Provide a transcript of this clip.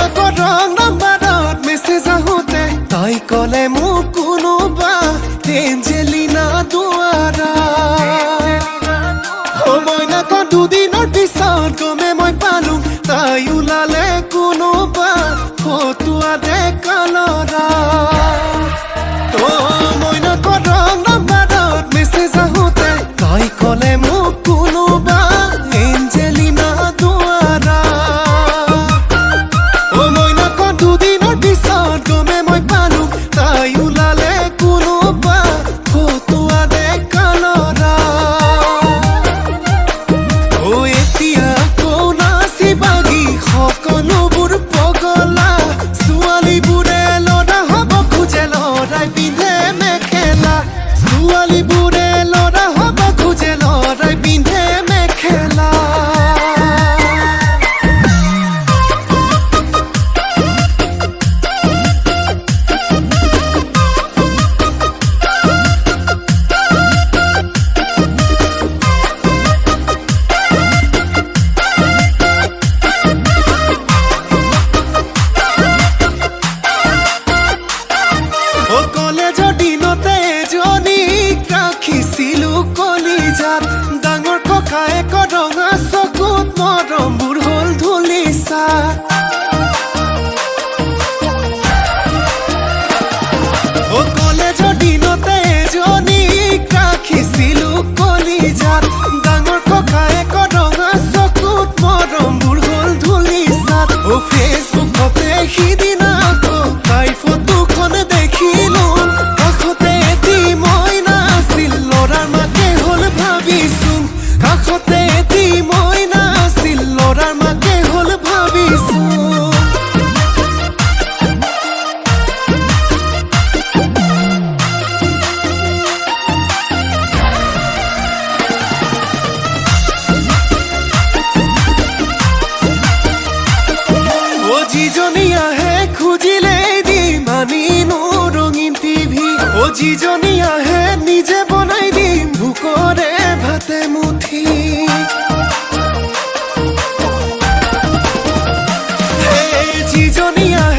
নকৰ নাম্বাৰত মেছেজ আহোঁতে তাই ক'লে মোক কোনোবা এঞ্জেলিনা দুৱাৰা মই নকৰ দুদিনৰ পিছত গমে মই পালো তাই ওলালে কোনোবা ফটোৱা ডেকা ল'ৰা মই নকৰ নাম্বাৰত মেছেজ আহোঁতে তাই ক'লে মোক কোনোবা এঞ্জেলিনা দুৱাৰা মই নকৰ দুদিনৰ পিছত গমে মই পালো তাই ওলালে কোনোবা ফটোৱা ডেকা ল'ৰা এতিয়া কৌনাচি বাগি সকলোবোৰ পগলা ছোৱালীবোৰে ল'ৰা হ'ব খোজে ল'ৰাই পিন্ধে মেখেলা ছোৱালীবোৰে ল'ৰা হ'ব খোজে ল'ৰাই পিন্ধে মেখেলা কলেজৰ দিনতে এজনীক ৰাখিছিলো কলিজাত ডাঙৰ ককায়েকৰ ৰঙা চকুত মৰমবোৰ হ'ল ধূলিচা কলেজৰ দিনতে এজনীক ৰাখিছিলো কলিজাত ডাঙৰ ককায়েকৰ ৰঙা চকুত মৰমবোৰ হ'ল ধূলিচাত ফেচবুকতে সিদিনা আকৌ তাইৰ ফটোখন দেখিলো কাষতে এটি মইনা আছিল ল'ৰাৰ মাকে হ'ল ভাবিছো কাষতে এটি মইনা আছিল ল'ৰাৰ মাকে হ'ল ভাবিছো যিজনী আহে খুজিলেই দিম আনিনো ৰঙীন টিভি যিজনী আহে নিজে বনাই দিম ভোকৰে ভাতে মুঠি যিজনী আহে